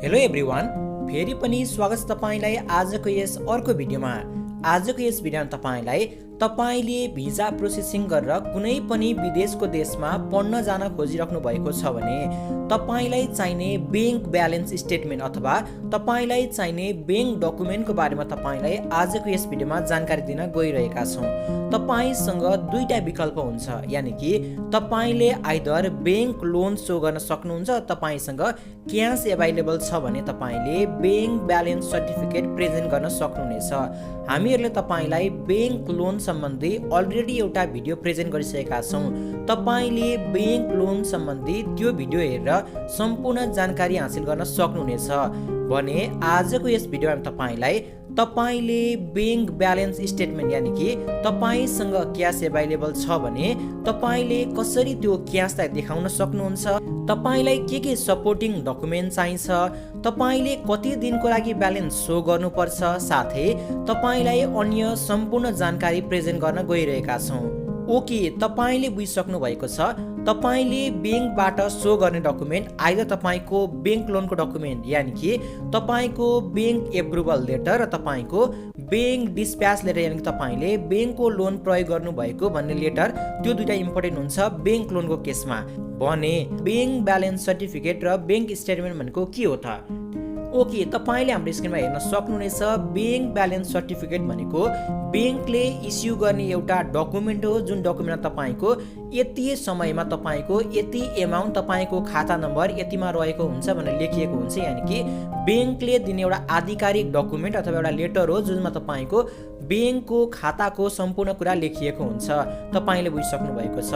Hello everyone, फेरि पनि स्वागत छ तपाईलाई आजको यस अर्को भिडियोमा। आजको यस भिडियोमा तपाईलाई तपाईले भिजा प्रोसेसिङ गरेर कुनै पनि विदेशको देशमा पढ्न जान खोजिराख्नु भएको छ भने तपाईलाई चाहिने बैंक ब्यालेन्स स्टेटमेन्ट अथवा तपाईलाई चाहिने बैंक डकुमेन्टको बारेमा तपाईलाई आजको यस भिडियोमा जानकारी दिन गइरहेका छौं। तपाईसँग दुईटा विकल्प हुन्छ, यानी कि तपाईले आइदर बैंक लोन सो गर्न सक्नुहुन्छ, तपाईसँग क्याश अभाइलेबल छ भने तपाईले बैंक ब्यालेन्स सर्टिफिकेट प्रेजेन्ट गर्न सक्नुहुनेछ। हामीहरूले तपाईलाई बैंक लोन सम्बन्धी अलरेडी एउटा भिडियो प्रेजेन्ट गरिसकेका छौं। तपाईले बैंक लोन सम्बन्धी त्यो भिडियो हेरेर सम्पूर्ण जानकारी हासिल गर्न सक्नुहुनेछ भने आजको यस भिडियोमा तपाईले बैंक ब्यालेन्स स्टेटमेन्ट यानी कि तपाईसँग क्याश अभाइलेबल छ भने तपाईले कसरी त्यो क्याशलाई देखाउन सक्नुहुन्छ, तपाईलाई के सपोर्टिङ डकुमेन्ट चाहिन्छ, तपाईले कति दिनको लागि ब्यालेन्स सो गर्नुपर्छ, साथै तपाईलाई अन्य सम्पूर्ण जानकारी प्रेजेन्ट गर्न गइरहेका छौं। ओके, तपाईले बुझिसक्नु भएको छ। तपाईले बैंकबाट सो गर्ने डकुमेन्ट आइदर तपाईको बैंक लोनको डकुमेन्ट यानी कि तपाईको बैंक एप्रुभल लेटर र तपाईको बैंक डिस्प्याच लेटर यानी कि तपाईले बैंकको लोन प्रयोग गर्नु भएको भन्ने लेटर, त्यो दुईटा इम्पोर्टेन्ट हुन्छ बैंक लोनको केसमा। भने बैंक ब्यालेन्स सर्टिफिकेट र बैंक स्टेटमेन्ट भनेको के हो त? ओके, तपाईले हाम्रो स्क्रिनमा हेर्न सक्नुहुनेछ। बैंक ब्यालेन्स सर्टिफिकेट भनेको बैंकले इस्यु गर्ने एउटा डकुमेन्ट हो, जुन डकुमेन्टमा तपाईको यति समयमा तपाईको यति एमाउन्ट तपाईको खाता नम्बर यतिमा रहेको हुन्छ भनेर लेखिएको हुन्छ, यानी कि बैंकले दिने एउटा आधिकारिक डकुमेन्ट अथवा एउटा लेटर हो जुनमा तपाईको बैंकको खाताको सम्पूर्ण कुरा लेखिएको हुन्छ। तपाईले बुझिसक्नु भएको छ।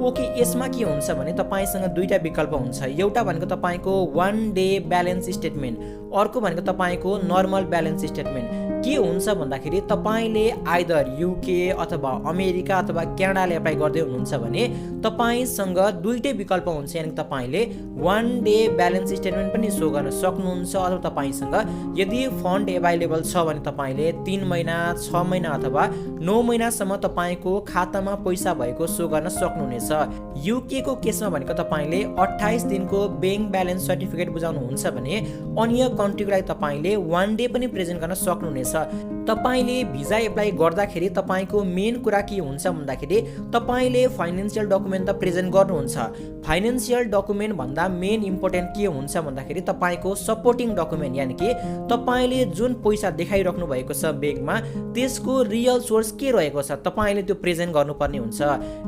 ओके, यसमा के हुन्छ भने तपाईसँग दुईटा विकल्प हुन्छ। एउटा भनेको तपाईको 1 डे ब्यालेन्स स्टेटमेन्ट, अर्को भनेको तपाईको नर्मल ब्यालेन्स स्टेटमेन्ट। के हुन्छ भन्दाखेरि तपाईले आइदर युके अथवा अमेरिका अथवा क्यानाडाले एप्लाई गर्दै हुनुहुन्छ भने तपाईसँग दुईटै विकल्प हुन्छ, यानी तपाईले 1 डे ब्यालेन्स स्टेटमेन्ट पनि सो गर्न सक्नुहुन्छ, अथवा तपाईसँग यदि फन्ड अभाइलेबल छ भने तपाईले 3 महिना, 6 महिना अथवा 9 महिनासम्म तपाईको खातामा पैसा भएको सो गर्न सक्नुहुनेछ। युके को केसमा भनेको तपाईले 28 दिनको बैंक ब्यालेन्स सर्टिफिकेट बुझाउनुहुन्छ भने अन्य कन्ट्रीको लागि तपाईले 1 डे पनि प्रेजेन्ट गर्न सक्नुहुनेछ। तपाईले भिजा एप्लाई गर्दाखेरि तपाईको मेन कुरा के हुन्छ भन्दाखेरि तपाईले फाइनान्शियल डकुमेन्ट त प्रेजेन्ट गर्नुहुन्छ। फाइनान्शियल डकुमेन्ट भन्दा मेन इम्पोर्टेन्ट के हुन्छ भन्दाखेरि तपाईको सपोर्टिङ डकुमेन्ट, यानी कि तपाईले जुन पैसा देखाइराख्नु भएको छ बैंकमा त्यसको रियल सोर्स के रहेको छ तपाईले त्यो प्रेजेन्ट गर्नुपर्ने हुन्छ।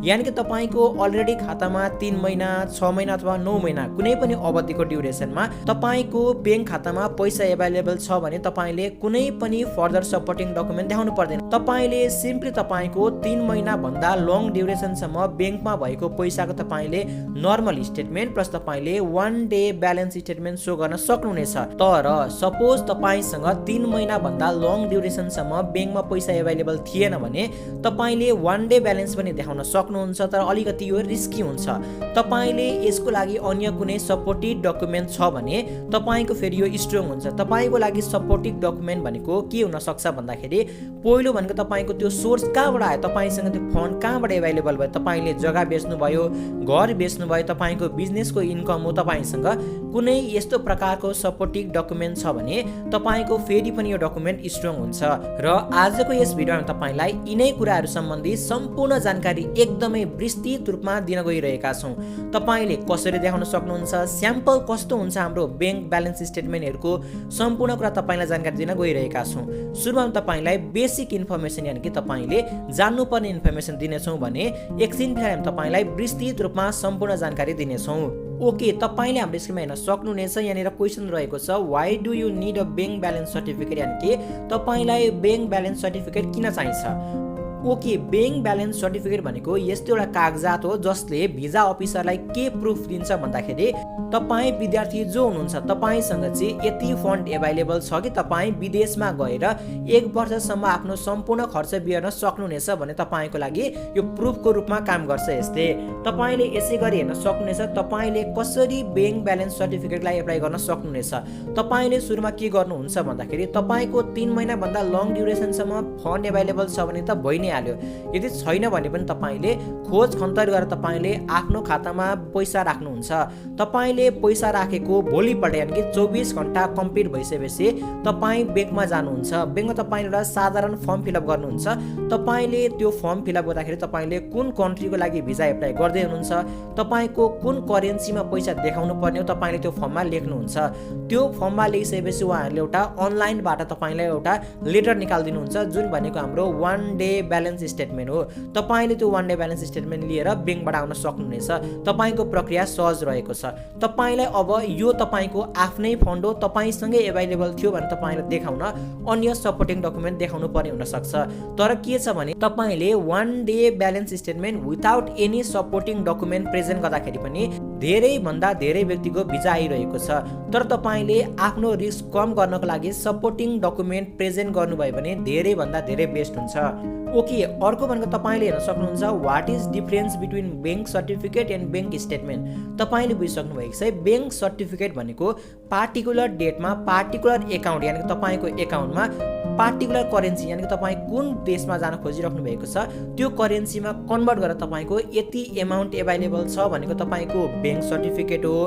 यानी कि तपाईको अलरेडी खातामा 3 महिना, 6 महिना अथवा 9 महिना कुनै पनि अवधिको ड्युरेसनमा तपाईको बैंक खातामा पैसा अभाइलेबल छ भने तपाईले कुनै पनि फर्दर सपोर्टिङ डकुमेन्ट देखाउनु पर्दैन। तपाईले सिम्पली तपाईको 3 महिना भन्दा लङ ड्युरेसनसम्म बैंकमा भएको पैसाको तपाईले नर्मल स्टेटमेन्ट प्लस तपाईले 1 डे ब्यालेन्स स्टेटमेन्ट सो गर्न सक्नुहुनेछ। तर सपोज तपाईसँग 3 महिना भन्दा लङ ड्युरेसनसम्म बैंकमा पैसा अभाइलेबल थिएन भने तपाईले 1 डे ब्यालेन्स पनि देखाउन सक्नुहुन्छ, तर अलिकति यो रिस्की हुन्छ। तपाईले यसको लागि अन्य कुनै सपोर्टिभ डकुमेन्ट छ भने तपाईको फेरि यो स्ट्रङ हुन्छ। तपाईको लागि सपोर्टिभ डकुमेन्ट भनेको के हुन सक्छ भन्दाखेरि पहिलो भनेको तपाईको त्यो सोर्स कहाँबाट आयो, तपाईसँग त्यो फन्ड कहाँबाट अभाइलेबल भयो, तपाईले जग्गा बेच्नु भयो, घर बेच्नु भयो, तपाईको बिजनेसको इन्कम हो, तपाईसँग कुनै यस्तो प्रकारको सपोर्टिभ डकुमेन्ट छ भने तपाईको फेरि पनि यो डकुमेन्ट स्ट्रङ हुन्छ। र आजको यस भिडियोमा तपाईलाई यिनै कुराहरु सम्बन्धी सम्पूर्ण जानकारी एकदमै विस्तृत रूपमा दिन गइरहेका छौं। तपाईले कसरी देखाउन सक्नुहुन्छ, स्याम्पल कस्तो हुन्छ हाम्रो बैंक ब्यालेन्स स्टेटमेन्टहरुको सम्पूर्ण कुरा तपाईलाई जानकारी दिन गइरहेका छौं। सुरुमा तपाईलाई बेसिक इन्फर्मेसन यानी कि तपाईले जान्नुपर्ने इन्फर्मेसन दिनेछौं भने एकछिन पछाडि हामी तपाईलाई विस्तृत रूपमा सम्पूर्ण जानकारी दिनेछौं। ओके, तपाईले हाम्रो स्क्रिनमा हेर्न सक्नुहुनेछ। यहाँनिर क्वेशन रहेको छ, why do you need a bank balance certificate, यानी कि तपाईलाई बैंक ब्यालेन्स सर्टिफिकेट किन चाहिन्छ। ओके, बैंक ब्यालेन्स सर्टिफिकेट भनेको यस्तो एउटा कागजात हो जसले भिजा अफिसरलाई के प्रुफ दिन्छ भन्दाखेरि तपाई विद्यार्थी जो हुनुहुन्छ तपाईसँग चाहिँ यति फन्ड अभाइलेबल छ कि तपाई विदेशमा गएर 1 वर्षसम्म आफ्नो सम्पूर्ण खर्च बिहोर्न सक्नुहुनेछ भने तपाईको लागि यो प्रुफको रूपमा काम गर्छ। यस्तै तपाईले यसै गरी हेर्न सक्नुहुनेछ तपाईले कसरी बैंक ब्यालेन्स सर्टिफिकेटलाई एप्लाई गर्न सक्नुहुनेछ। तपाईले सुरुमा के गर्नुहुन्छ भन्दाखेरि तपाईको 3 महिना भन्दा लङ ड्युरेसनसम्म फन्ड अभाइलेबल छ भने त भइ नै भइहाल्यो। यदि छैन भने पनि तपाईले खोज खन्तर गरेर तपाईले आफ्नो खातामा पैसा राख्नुहुन्छ। तपाईले पैसा राखेको भोलिपल्ट यानि कि 24 घण्टा कम्प्लिट भइसकेपछि तपाई बैंकमा जानुहुन्छ। बैंकमा तपाईले एउटा साधारण फर्म फिलअप गर्नुहुन्छ। तपाईले त्यो फर्म फिलअप गर्दाखेरि तपाईले कुन कन्ट्रीको लागि भिजा एप्लाई गर्दै हुनुहुन्छ, तपाईको कुन करेन्सीमा पैसा देखाउनु पर्ने हो तपाईले त्यो फर्ममा लेख्नुहुन्छ। त्यो फर्ममा लेखिसकेपछि उहाँहरूले एउटा अनलाइनबाट तपाईलाई एउटा लेटर निकाल्दिनुहुन्छ, जुन भनेको हाम्रो 1 डे ब्यालेन्स स्टेटमेन्ट हो। तपाईले त्यो 1 डे ब्यालेन्स स्टेटमेन्ट लिएर बैंकबाट आउन सक्नुहुनेछ। तपाईको प्रक्रिया सहज रहेको छ। तपाईलाई अब यो तपाईको आफ्नै फन्ड हो, तपाईसँगै एभाइलेबल थियो भने तपाईले देखाउन अन्य सपोर्टिङ डकुमेन्ट देखाउनु पर्ने हुन सक्छ। तर के छ भने तपाईले 1 day balance statement without any supporting document present गर्दाखेरि पनि धेरै भन्दा धेरै व्यक्तिको भिजा आइरहेको छ। तर तपाईले आफ्नो रिस्क कम गर्नको लागि सपोर्टिङ डकुमेन्ट प्रेजेन्ट गर्नुभयो भने धेरै भन्दा धेरै बेस्ट हुन्छ। ओके, अर्को भनेको तपाईले हेर्न सक्नुहुन्छ what is difference between bank certificate and bank statement. तपाईले बुझिसक्नु भएको छ। बैंक सर्टिफिकेट भनेको पार्टिकुलर डेटमा पार्टिकुलर एकाउन्ट यानि कि तपाईको एकाउन्टमा पार्टिकुलर करेन्सी यानि कि तपाई कुन देशमा जान खोजिराख्नु भएको छ त्यो करेन्सीमा कन्भर्ट गरेर तपाईको यति एमाउन्ट एभाइलेबल छ भनेको तपाईको बैंक सर्टिफिकेट हो।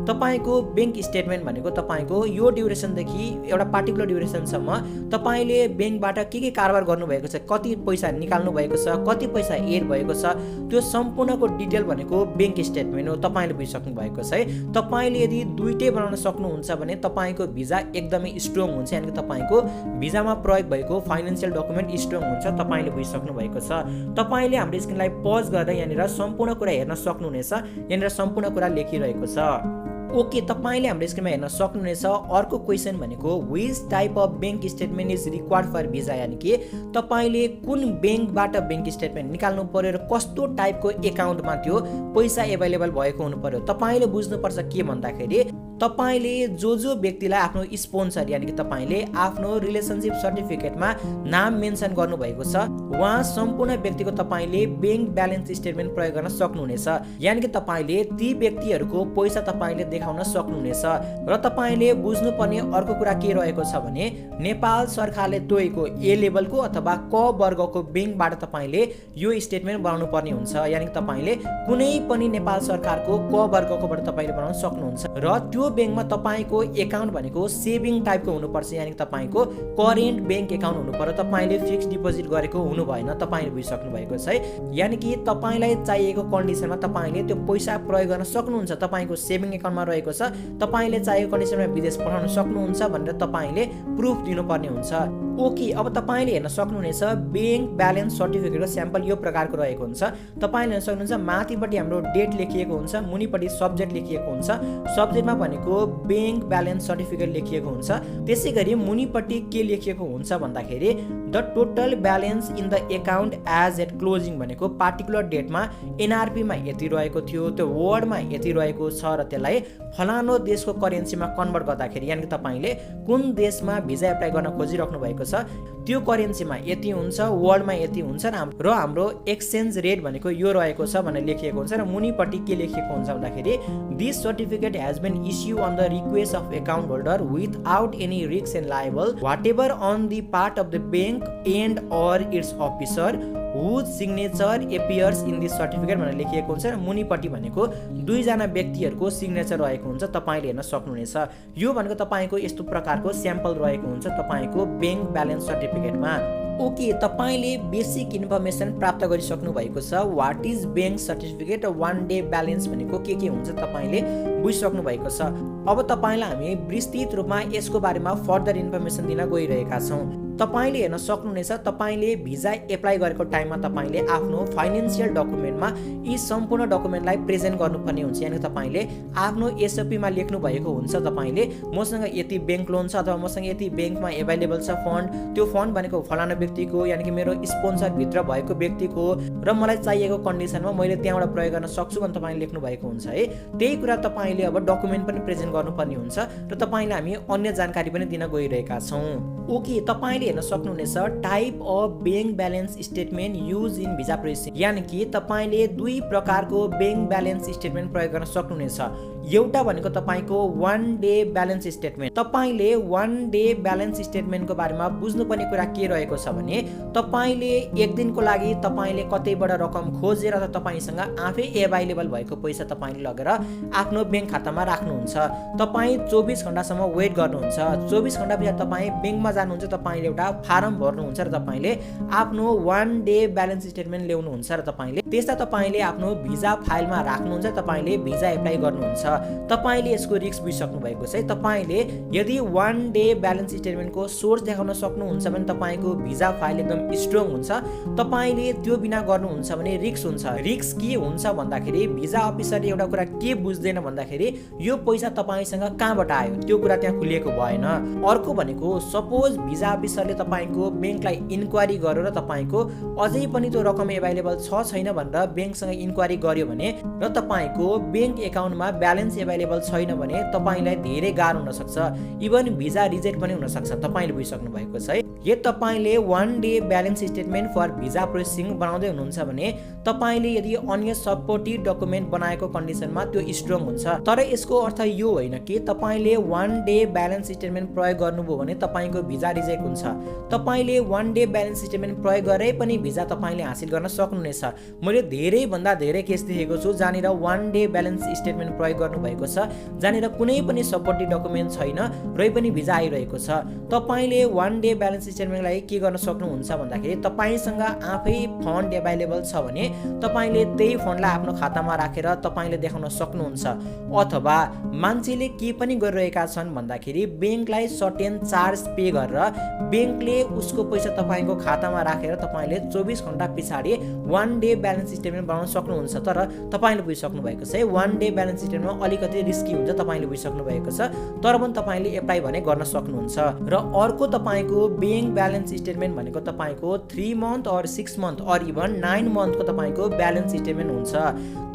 तपाईको बैंक स्टेटमेन्ट भनेको तपाईको यो ड्युरेसनदेखि एउटा पार्टिकुलर ड्युरेसनसम्म तपाईले बैंकबाट के कारोबार गर्नुभएको छ, कति पैसा निकाल्नु भएको छ, कति पैसा एड भएको छ, त्यो सम्पूर्णको डिटेल भनेको बैंक स्टेटमेन्ट हो। तपाईले बुझिसक्नु भएको छ है। तपाईले यदि दुईटै बनाउन सक्नुहुन्छ भने तपाईको भिजा एकदमै स्ट्रङ हुन्छ, यानि कि तपाईको भिजामा प्रयोग भएको फाइनान्शियल डकुमेन्ट स्ट्रङ हुन्छ। तपाईले बुझिसक्नु भएको छ। तपाईले हाम्रो स्क्रिनलाई पज गरेर यहाँनिर सम्पूर्ण कुरा हेर्न सक्नुहुनेछ। यहाँनिर सम्पूर्ण कुरा लेखिरहेको छ। ओके, तपाईले हाम्रो स्क्रिनमा हेर्न सक्नुहुनेछ। अर्को क्वेसन भनेको which type of bank statement is required for visa, यानि कि तपाईले कुन बैंकबाट बैंक स्टेटमेन्ट निकाल्नु पर्यो र कस्तो टाइपको एकाउन्टमा त्यो पैसा एभाइलेबल भएको हुनु पर्यो। तपाईले बुझ्नुपर्छ के भन्दाखेरि तपाईले जो व्यक्तिलाई आफ्नो स्पोन्सर यानि कि तपाईले आफ्नो रिलेसनशिप सर्टिफिकेटमा नाम मेन्सन गर्नुभएको छ उहाँ सम्पूर्ण व्यक्तिको तपाईले बैंक ब्यालेन्स स्टेटमेन्ट प्रयोग गर्न सक्नुहुनेछ। यानि कि तपाईले ती व्यक्तिहरूको पैसा तपाईले देखाउन सक्नुहुनेछ। र तपाईले बुझ्नुपर्ने अर्को कुरा के रहेको छ भने नेपाल सरकारले तोकेको ए लेभलको अथवा क वर्गको बैंकबाट तपाईले यो स्टेटमेन्ट बनाउनु पर्ने हुन्छ। यानि कि तपाईले कुनै पनि नेपाल सरकारको क वर्गकोबाट तपाईले बनाउन सक्नुहुन्छ। र त्यो बैंकमा तपाईको एकाउन्ट भनेको सेभिङ टाइपको हुनुपर्छ, यानि कि तपाईको करेन्ट बैंक एकाउन्ट हुनु पर्यो। तपाईले फिक्स्ड डिपोजिट गरेको हुनु भएन। तपाईले बुझिसक्नु भएको छ है। यानि कि तपाईलाई चाहिएको कन्डिसनमा तपाईले त्यो पैसा प्रयोग गर्न सक्नुहुन्छ। तपाईको सेभिङ एकाउन्टमा रहेको छ, तपाईले चाहिएको कन्डिसनमा विदेश पठाउन सक्नुहुन्छ भनेर तपाईले प्रुफ दिनुपर्ने हुन्छ। ओके, अब तपाईले हेर्न सक्नुहुनेछ बैंक ब्यालेन्स सर्टिफिकेटको स्याम्पल यो प्रकारको रहेको हुन्छ। तपाईले हेर्न सक्नुहुन्छ माथिपट्टि हाम्रो डेट लेखिएको हुन्छ, मुनिपट्टि सब्जेक्ट लेखिएको हुन्छ। सब्जेक्टमा भनेको बैंक ब्यालेन्स सर्टिफिकेट लेखिएको हुन्छ। त्यसैगरी मुनिपट्टि के लेखिएको हुन्छ भन्दाखेरि the total balance in the account as at closing भनेको पार्टिकुलर डेटमा एनआरपीमा यति रहेको थियो, त्यो वर्डमा यति रहेको छ र त्यसलाई फलानो देशको करेन्सीमा कन्भर्ट गर्दाखेरि यानि कि तपाईले कुन देशमा भिजा एप्लाई गर्न खोजिराख्नु भएको छ त्यो करेन्सीमा यति हुन्छ, वर्ल्डमा यति हुन्छ र हाम्रो एक्सचेन्ज रेट भनेको यो रहेको छ भनेर लेखिएको हुन्छ। र मुनिपट्टि के लेखिएको हुन्छ भन्दाखेरि this certificate has been issue on the request of account holder without any risk and liable whatever on the part of the bank and or its officer whose signature appears in this certificate भनेर लेखिएको हुन्छ। र मुनिपट्टि भनेको दुईजना व्यक्तिहरूको signature रहेको हुन्छ। तपाईले हेर्न सक्नुहुनेछ। यो भनेको तपाईको यस्तो प्रकारको स्याम्पल रहेको हुन्छ तपाईको बैंक ब्यालेन्स सर्टिफिकेटमा। ओके, तपाईले बेसिक इन्फर्मेसन प्राप्त गरिसक्नु भएको छ। व्हाट इज बैंक सर्टिफिकेट र 1 डे ब्यालेन्स भनेको के हुन्छ तपाईले बुझिसक्नु भएको छ। अब तपाईलाई हामी विस्तृत रूपमा यसको बारेमा फर्दर इन्फर्मेसन दिन गइरहेका छौं। तपाईले हेर्न सक्नुहुनेछ तपाईले भिजा एप्लाई गरेको टाइममा तपाईले आफ्नो फाइनान्शियल डकुमेन्टमा यी सम्पूर्ण डकुमेन्टलाई प्रेजेन्ट गर्नुपर्ने हुन्छ। यानि तपाईले आफ्नो एसओपी मा लेख्नु भएको हुन्छ तपाईले मसँग यति बैंक लोन छ अथवा मसँग यति बैंकमा एभाइलेबल छ फन्ड, त्यो फन्ड भनेको फलाना व्यक्तिको यानि कि मेरो स्पोन्सर भित्र भएको व्यक्तिको र मलाई चाहिएको कन्डिसनमा मैले त्यहाँबाट प्रयोग गर्न सक्छु भने तपाईले लेख्नु भएको हुन्छ है। त्यही कुरा तपाईले अब डकुमेन्ट पनि प्रेजेन्ट गर्नुपर्ने हुन्छ र तपाईले हामी अन्य जानकारी पनि दिन गइरहेका छौं। ओके, तपाईले हेर्न सक्नुहुनेछ type of bank balance statement use in visa processing, यानि कि तपाईले दुई प्रकारको ब्याङ्क ब्यालेन्स स्टेटमेन्ट प्रयोग गर्न सक्नुहुनेछ। एउटा भनेको तपाईको 1 डे ब्यालेन्स स्टेटमेन्ट। तपाईले 1 डे ब्यालेन्स स्टेटमेन्टको बारेमा बुझ्नुपर्ने कुरा के रहेको छ भने तपाईले एक दिनको लागि तपाईले कतैबाट रकम खोजेर अथवा तपाईसँग आफै एभाइलेबल भएको पैसा तपाईले लगेर आफ्नो ब्याङ्क खातामा राख्नुहुन्छ। तपाई 24 घण्टासम्म वेट गर्नुहुन्छ। 24 घण्टा पछि तपाई ब्याङ्कमा जानुहुन्छ, तपाईले एउटा फारम भर्नुहुन्छ र तपाईले आफ्नो 1 डे ब्यालेन्स स्टेटमेन्ट ल्याउनुहुन्छ र तपाईले त्यसलाई तपाईले आफ्नो भिजा फाइलमा राख्नुहुन्छ। तपाईले भिजा एप्लाई गर्नुहुन्छ। तपाईले यसको रिस्क बुझिसक्नु भएको छ। तपाईले यदि 1 डे ब्यालेन्स स्टेटमेन्टको सोर्स देखाउन सक्नुहुन्छ भने तपाईको भिजा फाइल एकदम स्ट्रङ हुन्छ। तपाईले त्यो बिना गर्नुहुन्छ भने रिस्क हुन्छ। रिस्क के हुन्छ भन्दाखेरि भिजा अफिसरले एउटा कुरा के बुझ्दैन भन्दाखेरि यो पैसा तपाईसँग कहाँबाट आयो त्यो कुरा त्यहाँ खुलिएको भएन। अर्को भनेको सपोज भिजा अफिसरले तपाईको ब्याङ्कलाई इन्क्वायरी गरेर तपाईको अझै पनि त्यो रकम एभाइलेबल छ छैन भनेर ब्याङ्कसँग इन्क्वायरी गर्यो भने र तपाईको ब्याङ्क एकाउन्टमा ब्यालेन्स एभाइलेबल छैन भने तपाईलाई धेरै गाह्रो हुन सक्छ। इभन भिजा रिजेक्ट पनि हुन सक्छ। तपाईले बुझिसक्नु भएको छ है। यदि तपाईले 1 day balance statement for visa processing बनाउँदै हुनुहुन्छ भने तपाईले यदि अन्य सपोर्टिभ डकुमेन्ट बनाएको कन्डिसनमा त्यो स्ट्रङ हुन्छ। तर यसको अर्थ यो होइन कि तपाईले 1 डे ब्यालेन्स स्टेटमेन्ट प्रयोग गर्नुभयो भने तपाईको भिजा रिजेक्ट हुन्छ। तपाईले 1 डे ब्यालेन्स स्टेटमेन्ट प्रयोग गरे पनि भिजा तपाईले हासिल गर्न सक्नुहुनेछ। मैले धेरै भन्दा धेरै केस देखेको छु जहाँनिर 1 डे ब्यालेन्स स्टेटमेन्ट प्रयोग गर्नु भएको छ, जहाँनिर कुनै पनि सपोर्टिभ डकुमेन्ट छैन रै पनि भिजा आइरहेको छ। तपाईले 1 डे ब्यालेन्स स्टेटमेन्टलाई के गर्न सक्नुहुन्छ भन्दाखेरि तपाईसँग आफै फन्ड एभाइलेबल छ भने तपाईले त्यही फन्डलाई आफ्नो खातामा राखेर तपाईले देखाउन सक्नुहुन्छ। अथवा मान्छेले के पनि गरिरहेका छन् भन्दाखेरि ब्याङ्कलाई सर्टेन चार्ज पे गरेर ब्याङ्कले उसको पैसा तपाईको खातामा राखेर तपाईले 24 घण्टा पछाडि 1 डे ब्यालेन्स स्टेटमेन्ट बनाउन सक्नुहुन्छ। तर तपाईले बुझिसक्नु भएको छ 1 डे ब्यालेन्स स्टेटमेन्टमा अलिकति रिस्की हुन्छ। तपाईले बुझिसक्नु भएको छ। तर पनि तपाईले एप्लाई भने गर्न सक्नुहुन्छ। र अर्को तपाईको ब्याङ्क ब्यालेन्स स्टेटमेन्ट भनेको तपाईको 3 मन्थ और 6 मन्थ और इभन 9 मन्थको तपाईको ब्यालेन्स स्टेटमेन्ट हुन्छ।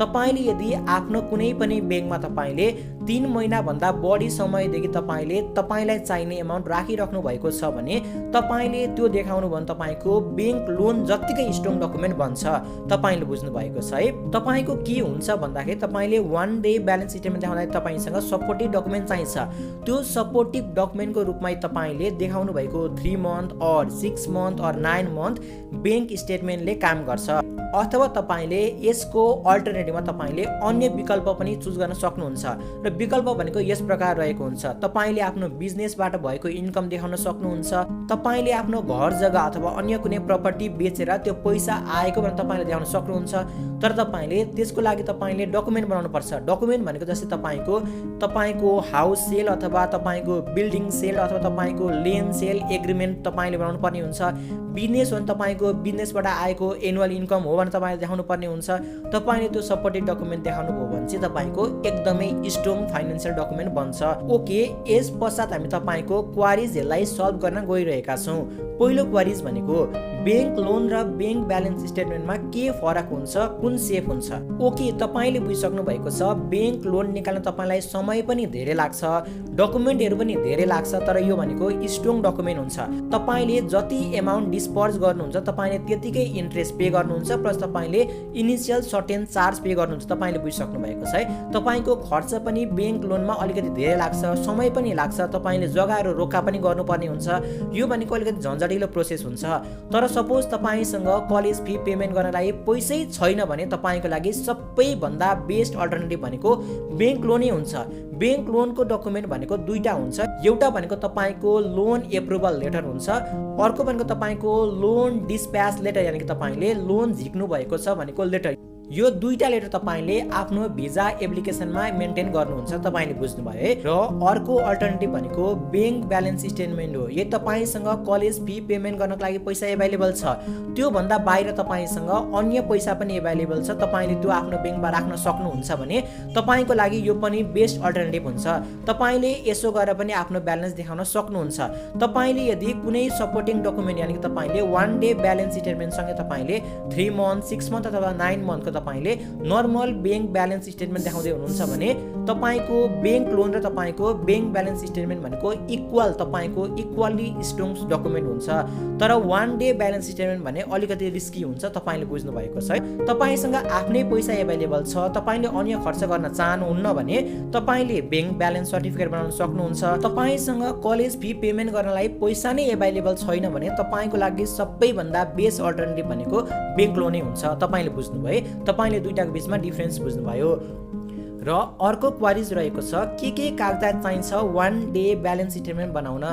तपाईले यदि आफ्नो कुनै पनि ब्याङ्कमा तपाईले 3 महिना भन्दा बढी समयदेखि तपाईले तपाईलाई चाहिने अमाउन्ट राखिराख्नु भएको छ भने तपाईले त्यो देखाउनु भने तपाईको ब्याङ्क लोन जत्तिकै स्ट्रङ डकुमेन्ट बन्छ। तपाईले बुझ्नु भएको छ है। तपाईको के हुन्छ भन्दाखेरि तपाईले 1 डे ब्यालेन्स स्टेटमेन्ट देखाउँदा तपाईसँग सपोर्टिभ डकुमेन्ट चाहिन्छ। त्यो सपोर्टिभ डकुमेन्टको रूपमा तपाईले देखाउनु भएको 3 मन्थ और 6 मन्थ और 9 मन्थ ब्याङ्क स्टेटमेन्टले काम गर्छ। अथवा तपाईले यसको अल्टरनेटिभमा तपाईले अन्य विकल्प पनि चुज गर्न सक्नुहुन्छ। र विकल्प भनेको यस प्रकार रहेको हुन्छ। तपाईले आफ्नो बिजनेसबाट भएको इन्कम देखाउन सक्नुहुन्छ। तपाईले आफ्नो घर जग्गा अथवा अन्य कुनै प्रपर्टी बेचेर त्यो पैसा आएको भनेर तपाईले देखाउन सक्नुहुन्छ। तर तपाईले त्यसको लागि तपाईले डकुमेन्ट बनाउनु पर्छ। डकुमेन्ट भनेको जस्तै तपाईको हाउस सेल अथवा तपाईको बिल्डिङ सेल अथवा तपाईको लेन सेल एग्रिमेन्ट तपाईले बनाउनु पर्ने हुन्छ। बिजनेस हो भने तपाईको बिजनेसबाट आएको एनुअल इन्कम हो भने तपाईले देखाउनु पर्ने हुन्छ। तपाईले त्यो सपोर्टिभ डकुमेन्ट देखाउनु भयो भने चाहिँ तपाईको एकदमै स्ट्रङ फाइनान्शियल डकुमेन्ट बन्छ। ओके, यस पश्चात हामी तपाईको क्वारीजहरूलाई सल्भ गर्न गइरहेका छौँ। पहिलो क्वारीज भनेको ब्याङ्क लोन र ब्याङ्क ब्यालेन्स स्टेटमेन्टमा के फरक हुन्छ, कुन सेफ हुन्छ। ओके, तपाईले बुझिसक्नु भएको छ ब्याङ्क लोन निकाल्न तपाईलाई समय पनि धेरै लाग्छ, डकुमेन्टहरू पनि धेरै लाग्छ। तर यो भनेको स्ट्रङ डकुमेन्ट हुन्छ। तपाईले जति एमाउन्ट डिस्पर्स गर्नुहुन्छ तपाईले त्यतिकै इन्ट्रेस्ट पे गर्नुहुन्छ प्लस तपाईले इनिशियल सर्टेन चार्ज पे गर्नुहुन्छ। तपाईले बुझिसक्नु भएको छ है। तपाईको खर्च पनि ब्याङ्क लोनमा अलिकति धेरै लाग्छ, समय पनि लाग्छ। तपाईले जग्गाहरू रोका पनि गर्नुपर्ने हुन्छ। यो भनेको अलिकति झन्झटिलो प्रोसेस हुन्छ। तर सपोज तपाईसँग कलेज फी पेमेन्ट गर्नलाई पैसै छैन भने तपाईको लागि सबैभन्दा बेस्ट अल्टरनेटिभ भनेको ब्याङ्क लोनै हुन्छ। ब्याङ्क लोनको डकुमेन्ट भनेको दुईटा हुन्छ। एउटा भनेको तपाईको लोन एप्रुभल लेटर हुन्छ, अर्को भनेको तपाईको लोन डिस्प्याच लेटर, यानि कि तपाईले लोन झिक्नु भएको छ भनेको लेटर। यो दुईटा लेटर तपाईले आफ्नो भिजा एप्लिकेसनमा मेन्टेन गर्नुहुन्छ। तपाईले बुझ्नुभयो है। र अर्को अल्टरनेटिभ भनेको ब्याङ्क ब्यालेन्स स्टेटमेन्ट हो। यदि तपाईसँग कलेज फी पेमेन्ट गर्नको लागि पैसा एभाइलेबल छ, त्यो भन्दा बाहिर तपाईसँग अन्य पैसा पनि एभाइलेबल छ, तपाईले त्यो आफ्नो ब्याङ्कमा राख्न सक्नुहुन्छ भने तपाईको लागि यो पनि बेस्ट अल्टरनेटिभ हुन्छ। तपाईले यसो गरेर पनि आफ्नो ब्यालेन्स देखाउन सक्नुहुन्छ। तपाईले यदि कुनै सपोर्टिङ डकुमेन्ट यानि कि तपाईले 1 डे ब्यालेन्स स्टेटमेन्ट सँगै तपाईले 3 मन्थ 6 मन्थ अथवा 9 मन्थको तपाईले नर्मल बैंक ब्यालेन्स स्टेटमेन्ट देखाउँदै हुनुहुन्छ भने तपाईको बैंक लोन र तपाईको बैंक ब्यालेन्स स्टेटमेन्ट भनेको तपाईको इक्वली स्ट्रङ डकुमेन्ट हुन्छ। तर 1 डे ब्यालेन्स स्टेटमेन्ट भने अलिकति रिस्की हुन्छ, तपाईले बुझ्नु भएको छ है। तपाईसँग आफ्नै पैसा एभाइलेबल छ, तपाईले अन्य खर्च गर्न चाहनुहुन्न भने तपाईले बैंक ब्यालेन्स सर्टिफिकेट बनाउन सक्नुहुन्छ। तपाईसँग कलेज फी पेमेन्ट गर्नलाई पैसा नै एभाइलेबल छैन भने तपाईको लागि सबैभन्दा बेस्ट अल्टरनेटिभ भनेको बैंक लोनै हुन्छ। तपाईले बुझ्नुभयो, तपाईले दुईटाको बीचमा डिफरेन्स बुझ्नुभयो। र अर्को क्वारीज रहेको छ के कागजात चाहिन्छ 1 डे ब्यालेन्स स्टेटमेन्ट बनाउन।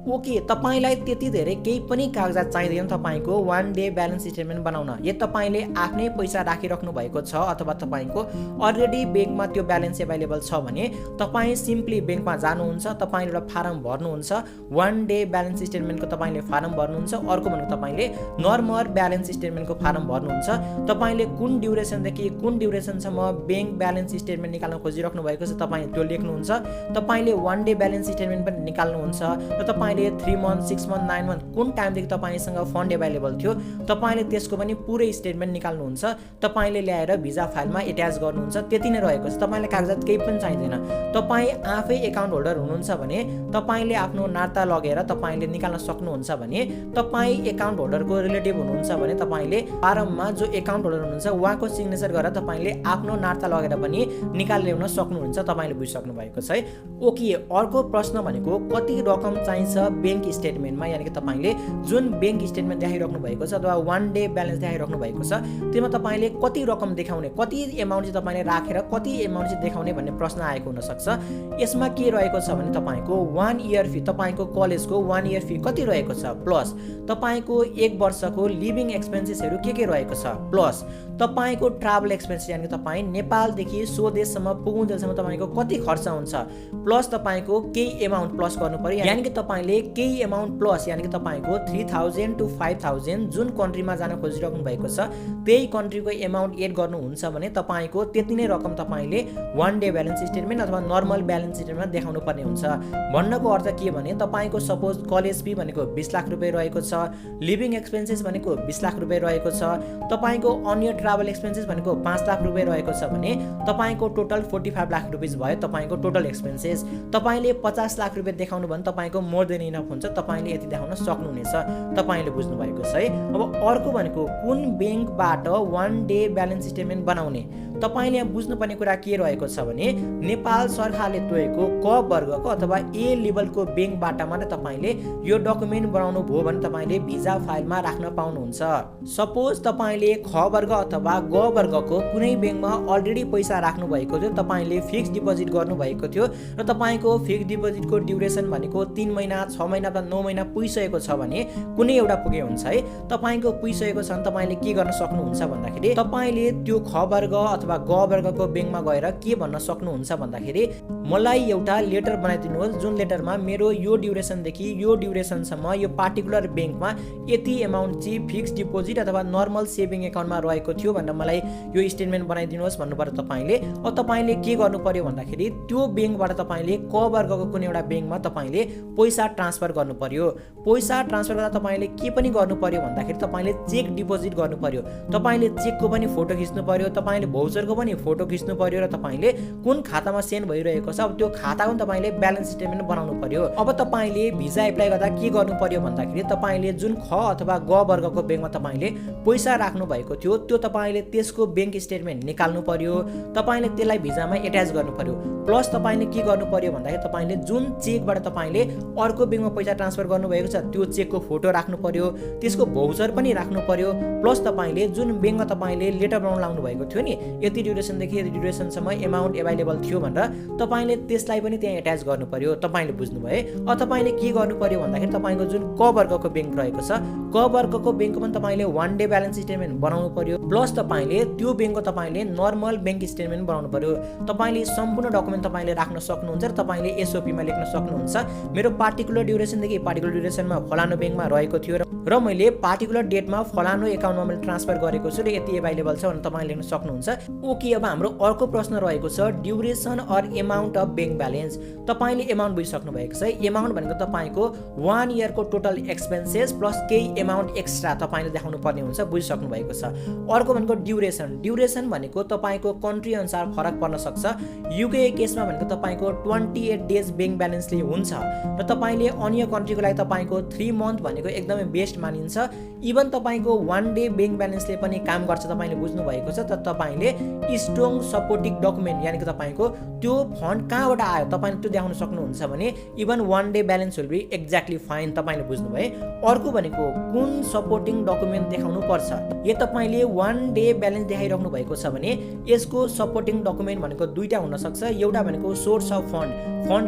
ओके, तपाईलाई त्यति धेरै केही पनि कागजात चाहिँदैन तपाईको 1 डे ब्यालेन्स स्टेटमेन्ट बनाउन। यदि तपाईले आफ्नै पैसा राखिराख्नु भएको छ अथवा तपाईको अलरेडी बैंकमा त्यो ब्यालेन्स एभाइलेबल छ भने तपाई सिम्पली बैंकमा जानुहुन्छ, तपाईले एउटा फारम भर्नुहुन्छ, 1 डे ब्यालेन्स स्टेटमेन्टको तपाईले फारम भर्नुहुन्छ। अर्को भनेको तपाईले नर्मल ब्यालेन्स स्टेटमेन्टको फारम भर्नुहुन्छ। तपाईले कुन ड्युरेसनदेखि कुन ड्युरेसनसम्म बैंक ब्यालेन्स स्टेटमेन्ट निकाल्न खोजिराख्नु भएको छ तपाईले त्यो लेख्नुहुन्छ। तपाईले 1 डे ब्यालेन्स स्टेटमेन्ट पनि निकाल्नुहुन्छ र तपाईले 3 मन्थ 6 मन्थ 9 मन्थ कुन टाइमदेखि तपाईसँग फन्ड एभाइलेबल थियो तपाईले त्यसको पनि पुरै स्टेटमेन्ट निकाल्नुहुन्छ। तपाईले ल्याएर भिजा फाइलमा एट्याच गर्नुहुन्छ। त्यति नै रहेको छ, तपाईलाई कागजात केही पनि चाहिँदैन। तपाई आफै एकाउन्ट होल्डर हुनुहुन्छ भने तपाईले आफ्नो नाता लगेर तपाईले निकाल्न सक्नुहुन्छ भने तपाई एकाउन्ट होल्डरको रिलेटिभ हुनुहुन्छ भने तपाईले फारममा जो एकाउन्ट होल्डर हुनुहुन्छ उहाँको सिग्नेचर गरेर तपाईले आफ्नो नाता लगेर पनि निकाल ल्याउन सक्नुहुन्छ। तपाईले बुझिसक्नु भएको छ है। ओके, अर्को प्रश्न भनेको कति रकम चाहिन्छ बैंक स्टेटमेन्टमा, यानि कि तपाईले जुन बैंक स्टेटमेन्ट देखाइराख्नु भएको छ अथवा 1 डे ब्यालेन्स देखाइराख्नु भएको छ त्यसमा तपाईले कति रकम देखाउने, कति एमाउन्ट चाहिँ तपाईले राखेर कति एमाउन्ट चाहिँ देखाउने भन्ने प्रश्न आएको हुन सक्छ। यसमा के रहेको छ भने तपाईको 1 इयर फी, तपाईको कलेजको 1 इयर फी कति रहेको छ, प्लस तपाईको 1 वर्षको लिभिङ एक्सपेन्सेसहरु के रहेको छ, प्लस तपाईको ट्राभल एक्सपेन्सेस यानि कि तपाई नेपालदेखि स्वदेशसम्म पुगुन्जेलसम्म तपाईको कति खर्च हुन्छ, प्लस तपाईको केही एमाउन्ट प्लस गर्नु पर्यो। यानि कि तपाईले केही एमाउन्ट प्लस यानि कि तपाईको 3000 to 5000 जुन कन्ट्रीमा जान खोजिराख्नु भएको छ त्यही कन्ट्रीको एमाउन्ट एड गर्नुहुन्छ भने तपाईको त्यति नै रकम तपाईले 1 डे ब्यालेन्स स्टेटमेन्ट अथवा नर्मल ब्यालेन्स स्टेटमेन्टमा देखाउनु पर्ने हुन्छ। भन्नको अर्थ के भने तपाईको सपोज कलेज फी भनेको 20 लाख रुपैयाँ रहेको छ, लिभिङ एक्सपेन्सेस भनेको 20 लाख रुपैयाँ रहेको छ, तपाईको अन्य ट्राभल एक्सपेन्सेस भनेको 5 लाख रुपैयाँ रहेको छ भने तपाईको टोटल 45 लाख रुपैयाँ भयो तपाईको टोटल एक्सपेन्सेस। तपाईले 50 लाख रुपैयाँ देखाउनु भने तपाईको मोर देन इनफ हुन्छ, तपाईले यति देखाउन सक्नुहुनेछ। तपाईले बुझ्नु भएको छ है। अब अर्को भनेको कुन बैंकबाट 1 डे ब्यालेन्स स्टेटमेन्ट बनाउने। तपाईले यहाँ बुझ्नुपर्ने कुरा के रहेको छ भने नेपाल सरकारले तोकेको क वर्गको अथवा ए लेभलको बैंकबाट मात्र तपाईले यो डकुमेन्ट बनाउनु भयो भने तपाईले भिजा फाइलमा राख्न पाउनुहुन्छ। सपोज तपाईले ख वर्ग अथवा ग वर्गको कुनै बैंकमा अलरेडी पैसा राख्नु भएको थियो, तपाईले फिक्स डिपोजिट गर्नु भएको थियो र तपाईको फिक्स डिपोजिटको ड्युरेसन भनेको 3 महिना 6 महिना अथवा 9 महिना पुगिसकेको छ भने कुनै एउटा पुगे हुन्छ है। तपाईको पुगिसकेको छ भने तपाईले के गर्न सक्नुहुन्छ भन्दाखेरि तपाईले त्यो ख वर्ग अथवा ग वर्गको बैंकमा गएर के भन्न सक्नुहुन्छ भन्दाखेरि मलाई एउटा लेटर बनाइदिनुहोस् जुन लेटरमा मेरो यो ड्युरेसनदेखि यो ड्युरेसनसम्म यो पार्टिकुलर बैंकमा यति एमाउन्ट चाहिँ फिक्स डिपोजिट अथवा नर्मल सेभिङ एकाउन्टमा रहेको थियो भनेर मलाई यो स्टेटमेन्ट बनाइदिनुहोस् भन्नु पर्यो तपाईले। अब तपाईले के गर्नु पर्यो भन्दाखेरि त्यो बैंकबाट तपाईले क वर्गको कुनै एउटा बैंकमा तपाईले पैसा ट्रान्सफर गर्नु पर्यो। पैसा ट्रान्सफर गर्दा तपाईले के पनि गर्नु पर्यो भन्दाखेरि तपाईले चेक डिपोजिट गर्नु पर्यो। तपाईले चेकको पनि फोटो खिच्नु पर्यो, तपाईले भौचरको पनि फोटो खिच्नु पर्यो र तपाईले कुन खातामा सेन्ड भइरहेको छ अब त्यो खाताको पनि तपाईले ब्यालेन्स स्टेटमेन्ट बनाउनु पर्यो। अब तपाईले भिजा एप्लाई गर्दा के गर्नु पर्यो भन्दाखेरि तपाईले जुन ख अथवा ग वर्गको बैंकमा तपाईले पैसा राख्नु भएको थियो त्यो तपाईले त्यसको बैंक स्टेटमेन्ट निकाल्नु पर्यो, तपाईले त्यसलाई भिजामा एट्याच गर्नु पर्यो। प्लस तपाईले के गर्नु पर्यो भन्दाखेरि तपाईले जुन चेकबाट तपाईले अर्को बैंकमा पैसा ट्रान्सफर गर्नु भएको छ त्यो चेकको फोटो राख्नु पर्यो, त्यसको भौचर पनि राख्नु पर्यो। प्लस तपाईले जुन बैंकमा तपाईले लेटर बनाउन लाउनु भएको थियो नि यति ड्युरेसनदेखि यति ड्युरेसनसम्म एमाउन्ट एभाइलेबल थियो भनेर तपाईले त्यसलाई पनि त्यहाँ एट्याच गर्नु पर्यो। तपाईले बुझ्नुभयो। अब तपाईले के गर्नु पर्यो भन्दाखेरि तपाईको जुन क वर्गको बैंक रहेको छ क वर्गको बैंकको पनि तपाईले 1 डे ब्यालेन्स स्टेटमेन्ट बनाउनु पर्यो। प्लस तपाईले त्यो बैंकको तपाईले नर्मल बैंक स्टेटमेन्ट बनाउनु पर्यो। तपाईले सम्पूर्ण डकुमेन्ट तपाईले राख्न सक्नुहुन्छ र तपाईले एसओपी मा लेख्न सक्नुहुन्छ मेरो पार्टिकुलर पार्टिकुलर ड्युरेसनदेखि पार्टिकुलर ड्युरेसनमा फलानु ब्याङ्कमा रहेको थियो र मैले पार्टिकुलर डेटमा फलानु एकाउन्टमा मैले ट्रान्सफर गरेको छु र यति एभाइलेबल छ भनेर तपाईँले लेख्न सक्नुहुन्छ। ओके, अब हाम्रो अर्को प्रश्न रहेको छ duration or amount of bank balance. तपाईँले एमाउन्ट बुझिसक्नु भएको छ। एमाउन्ट भनेको तपाईँको 1 इयरको टोटल एक्सपेन्सेस प्लस केही एमाउन्ट एक्स्ट्रा तपाईँले देखाउनु पर्ने हुन्छ, बुझिसक्नु भएको छ। अर्को भनेको ड्युरेसन भनेको तपाईँको कन्ट्री अनुसार फरक पर्न सक्छ। युके केसमा भनेको तपाईँको 28 डेज ब्याङ्क ब्यालेन्सले हुन्छ र तपाईँले अन्य कन्ट्रीको लागि तपाईँको 3 मन्थ भनेको एकदमै बेस्ट मानिन्छ। इभन तपाईँको 1 डे ब्याङ्क ब्यालेन्सले पनि काम गर्छ, तपाईँले बुझ्नु भएको छ। तर तपाईँले स्ट्रङ सपोर्टिङ डकुमेन्ट यानि कि तपाईँको त्यो फन्ड कहाँबाट आयो तपाईँले त्यो देखाउन सक्नुहुन्छ भने even 1 day balance will be exactly fine, तपाईँले बुझ्नुभयो। अर्को भनेको कुन सपोर्टिङ डकुमेन्ट देखाउनु पर्छ। यो तपाईँले 1 डे ब्यालेन्स देखाइराख्नु भएको छ भने यसको सपोर्टिङ डकुमेन्ट भनेको दुईटा हुन सक्छ। एउटा भनेको सोर्स अफ फन्ड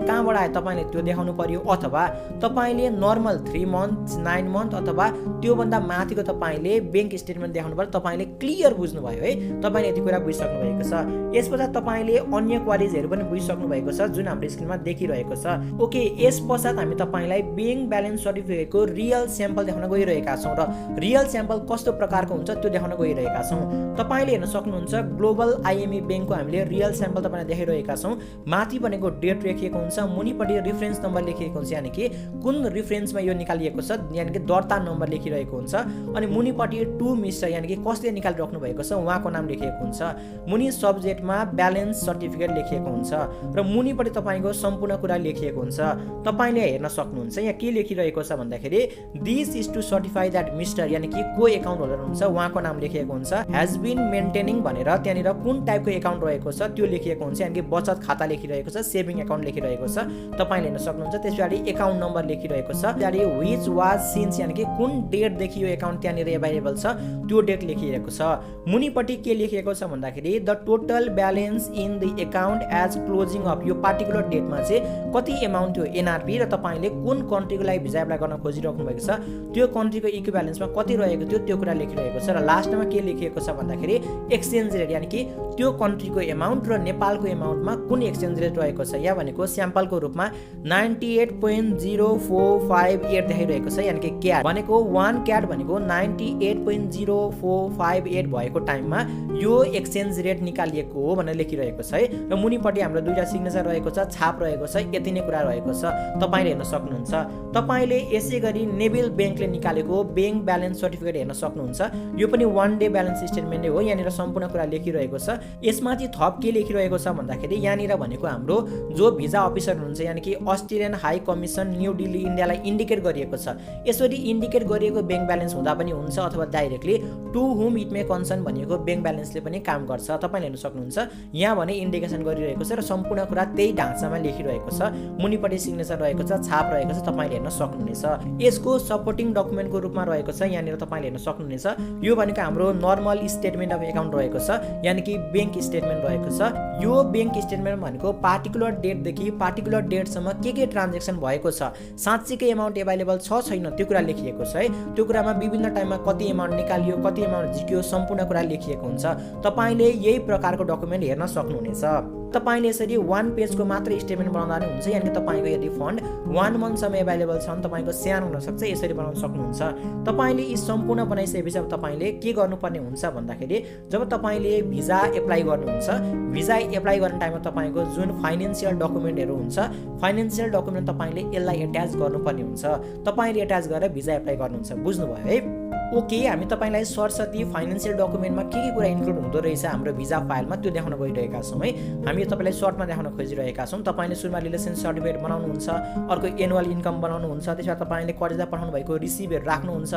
कहाँबाट आयो तपाईँले त्यो देखाउनु पर्यो, अथवा तपाईँले नर्मल 3 मन्थ 9 मन्थ अथवा त्योभन्दा माथिको तपाईँले ब्याङ्क स्टेटमेन्ट देखाउनु पर्यो। तपाईँले क्लियर बुझ्नुभयो है, तपाईँले यति कुरा बुझिसक्नु भएको छ। यस पश्चात तपाईँले अन्य क्वालिजहरू पनि बुझिसक्नु भएको छ जुन हाम्रो स्क्रिनमा देखिरहेको छ। ओके, यस पश्चात हामी तपाईँलाई ब्याङ्क ब्यालेन्स सर्टिफिकेटको रियल स्याम्पल देखाउन गइरहेका छौँ र रियल स्याम्पल कस्तो प्रकारको हुन्छ त्यो देखाउन गइरहेका छौँ। तपाईँले हेर्न सक्नुहुन्छ ग्लोबल आइएमई ब्याङ्कको हामीले रियल स्याम्पल तपाईँलाई देखाइरहेका छौँ। माथि भनेको डेट लेखिएको हुन्छ, मुनिपट्टि रेफरेन्स नम्बर लेखिएको हुन्छ, यानि कि कुन रेफरेन्समा यो निकालिएको छ यानि कि दर्ता नम्बर लेखिरहेको हुन्छ। अनि मुनिपट्टि टु मिस्टर यानि कि कसले निकालिराख्नु भएको छ उहाँको नाम लेखिएको हुन्छ। मुनि सब्जेक्टमा ब्यालेन्स सर्टिफिकेट लेखिएको हुन्छ र मुनिपट्टि तपाईँको सम्पूर्ण कुरा लेखिएको हुन्छ। तपाईँले हेर्न सक्नुहुन्छ यहाँ के लेखिरहेको छ भन्दाखेरि this is to certify that mister यानि कि को एकाउन्ट होल्डर हुन्छ उहाँको नाम लेखिएको हुन्छ। हेज बिन मेन्टेनिङ भनेर त्यहाँनिर कुन टाइपको एकाउन्ट रहेको छ त्यो लेखिएको हुन्छ, यानि कि बचत खाता लेखिरहेको छ, सेभिङ एकाउन्ट लेखिरहेको छ, तपाईँले हेर्न सक्नुहुन्छ। त्यस पछाडि एकाउन्ट नम्बर लेखिरहेको छ, त्यहाँदेखि विच वाज सिन्स यानि कि कुन डेटदेखि यो एकाउन्ट त्यहाँनिर एभाइलेबल छ त्यो डेट लेखिएको छ। मुनिपट्टि के लेखिएको छ भन्दाखेरि the total balance in the account as closing of यो पार्टिकुलर डेटमा चाहिँ कति एमाउन्ट थियो एनआरपी र तपाईँले कुन कन्ट्रीको लागि भिजा एप्लाई गर्न खोजिराख्नु भएको छ त्यो कन्ट्रीको इक्विभ्यालेन्समा कति रहेको थियो त्यो कुरा लेखिरहेको छ। र लास्टमा के लेखिएको छ भन्दाखेरि एक्सचेन्ज रेट यानि कि त्यो कन्ट्रीको एमाउन्ट र नेपालको एमाउन्टमा कुन एक्सचेन्ज रेट रहेको छ। यहाँ भनेको स्याम्पलको रूपमा 98.0458 देखाइरहेको छ, यानि कि क्याट भनेको 1 क्याट भनेको 98.0458 भएको टाइममा यो एक्सचेन्ज रेट निकालिएको हो भनेर लेखिरहेको छ है। र मुनिपट्टि हाम्रो दुईटा सिग्नेचर रहेको छ, छाप रहेको छ, यति नै कुरा रहेको छ, तपाईँले हेर्न सक्नुहुन्छ। तपाईँले यसै गरी नेभिल ब्याङ्कले निकालेको ब्याङ्क ब्यालेन्स सर्टिफिकेट हेर्न सक्नुहुन्छ। यो पनि 1 डे ब्यालेन्स स्टेटमेन्ट हो, यहाँनिर सम्पूर्ण कुरा लेखिरहेको छ। यसमाथि थप के लेखिरहेको छ भन्दाखेरि यहाँनिर भनेको हाम्रो जो भिजा अफिसर हुनुहुन्छ यानि कि Australian high commission new Delhi इन्डियालाई इन्डिकेट गरिएको छ। यसरी इन्डिकेट गरिएको ब्याङ्क ब्यालेन्स हुँदा पनि हुन्छ अथवा directly to whom it may concern भनिएको ब्याङ्क ब्यालेन्सले पनि काम गर्छ, तपाईँले हेर्न सक्नुहुन्छ। यहाँ भने इन्डिकेसन गरिरहेको छ र सम्पूर्ण कुरा त्यही ढाँचामा लेखिरहेको छ, मुनिपट्टि सिग्नेचर रहेको छ, छाप रहेको छ, तपाईँले हेर्न सक्नुहुनेछ। यसको सपोर्टिङ डकुमेन्टको रूपमा रहेको छ, यहाँनिर तपाईँले हेर्न सक्नुहुनेछ। यो भनेको हाम्रो नर्मल स्टेटमेन्ट अफ एकाउन्ट रहेको छ, यानि कि ब्याङ्क स्टेटमेन्ट रहेको छ। यो ब्याङ्क स्टेटमेन्ट भनेको पार्टिकुलर डेटदेखि पार्टिकुलर डेटसम्म के ट्रान्जेक्सन भएको छ, साँच्चीकै एमाउन्ट एभाइलेबल छ छैन त्यो कुरा लेखिएको छ है। त्यो कुरामा विभिन्न टाइममा कति एमाउन्ट निकालियो, कति एमाउन्ट झिक्यो, सम्पूर्ण कुरा लेखिएको हुन्छ। तपाईँले यही प्रकारको डकुमेन्ट हेर्न सक्नुहुनेछ। तपाईँले यसरी 1 पेजको मात्र स्टेटमेन्ट बनाउँदा नै हुन्छ, यानि कि तपाईँको यदि फन्ड 1 मन्थसम्म एभाइलेबल छ भने तपाईँको सानो हुनसक्छ, यसरी बनाउन सक्नुहुन्छ। तपाईँले यी सम्पूर्ण बनाइसकेपछि अब तपाईँले के गर्नुपर्ने हुन्छ भन्दाखेरि जब तपाईँले भिजा एप्लाई गर्नुहुन्छ, भिजा एप्लाई गर्ने टाइममा तपाईँको जुन फाइनेन्सियल डकुमेन्टहरू हुन्छ, फाइनेन्सियल डकुमेन्ट तपाईँले यसलाई एट्याच गर्नुपर्ने हुन्छ। तपाईँले एट्याच गरेर भिजा एप्लाई गर्नुहुन्छ, बुझ्नुभयो है। ओके, हामी तपाईँलाई सरस्वती फाइनेन्सियल डकुमेन्टमा के कुरा इन्क्लुड हुँदो रहेछ हाम्रो भिजा फाइलमा त्यो देखाउन गइरहेका छौँ है। हामी तपाईँलाई सर्टमा देखाउन खोजिरहेका छौँ। तपाईँले सुरुमा रिलेसन सर्टिफिकेट बनाउनुहुन्छ, अर्को एनुअल इन्कम बनाउनुहुन्छ, त्यसबाट तपाईँले कर्जा पठाउनु भएको रिसिभहरू राख्नुहुन्छ,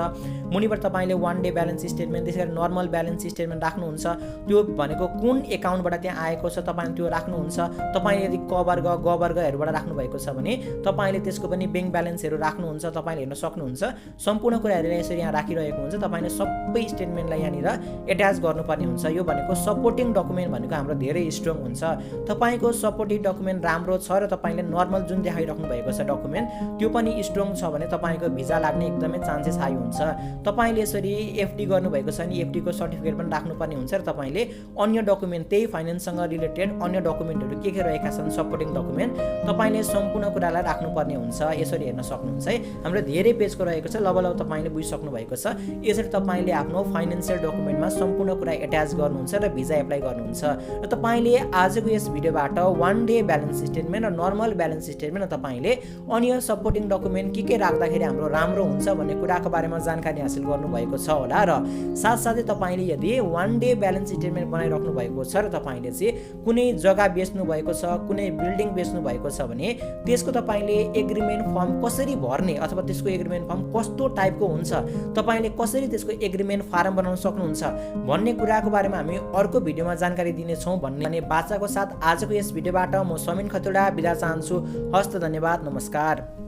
मुनिबाट तपाईँले 1 डे ब्यालेन्स स्टेटमेन्ट, त्यसै गरी नर्मल ब्यालेन्स स्टेटमेन्ट राख्नुहुन्छ। त्यो भनेको कुन एकाउन्टबाट त्यहाँ आएको छ तपाईँले त्यो राख्नुहुन्छ। तपाईँले यदि गवर्गहरूबाट राख्नु भएको छ भने तपाईँले त्यसको पनि ब्याङ्क ब्यालेन्सहरू राख्नुहुन्छ, तपाईँले हेर्न सक्नुहुन्छ। सम्पूर्ण कुराहरू यसरी यहाँ राखिरहेको हुन्छ तपाईले सबै स्टेटमेन्टलाई यहाँनिर एट्याच गर्नुपर्ने हुन्छ। यो भनेको सपोर्टिङ डकुमेन्ट भनेको हाम्रो धेरै स्ट्रङ हुन्छ। तपाईको सपोर्टिङ डकुमेन्ट राम्रो छ र तपाईले नर्मल जुन देखाइराख्नु भएको छ डकुमेन्ट त्यो पनि स्ट्रङ छ भने तपाईको भिजा लाग्ने एकदमै चान्सेस हाई हुन्छ। तपाईले यसरी एफडी गर्नुभएको छ नि एफडी को सर्टिफिकेट पनि राख्नुपर्ने हुन्छ र तपाईले अन्य डकुमेन्ट त्यही फाइनान्ससँग रिलेटेड अन्य डकुमेन्टहरू के रहेका छन् सपोर्टिङ डकुमेन्ट तपाईले सम्पूर्ण कुरालाई राख्नुपर्ने हुन्छ। यसरी हेर्न सक्नुहुन्छ है हाम्रो धेरै पेजको रहेको छ। लबल तपाईले बुझिसक्नु भएको छ। यसरी तपाईले आफ्नो फाइनान्शियल डकुमेन्टमा सम्पूर्ण कुरा एट्याच गर्नुहुन्छ र भिजा एप्लाई गर्नुहुन्छ। र तपाईले आजको यस भिडियोबाट 1 डे ब्यालेन्स स्टेटमेन्ट र नर्मल ब्यालेन्स स्टेटमेन्ट र तपाईले अन्य सपोर्टिङ डकुमेन्ट के राख्दाखेरि हाम्रो राम्रो हुन्छ भन्ने कुराको बारेमा जानकारी हासिल गर्नुभएको छ होला। र साथसाथै तपाईले यदि 1 डे ब्यालेन्स स्टेटमेन्ट बनाइराख्नु भएको छ र तपाईले चाहिँ कुनै जग्गा बेच्नु भएको छ कुनै बिल्डिङ बेच्नु भएको छ भने त्यसको तपाईले एग्रीमेन्ट फर्म कसरी भर्ने अथवा त्यसको एग्रीमेन्ट फर्म कस्तो टाइपको हुन्छ तपाईले कसरी त्यसको एग्रीमेन्ट फारम बनाउन सक्नुहुन्छ भन्ने कुराको बारेमा हामी अर्को भिडियोमा जानकारी दिनेछौँ भन्ने बाचाको साथ आजको यस भिडियोबाट म समीन खतिवडा बिदा चाहन्छु। हस्त धन्यवाद नमस्कार।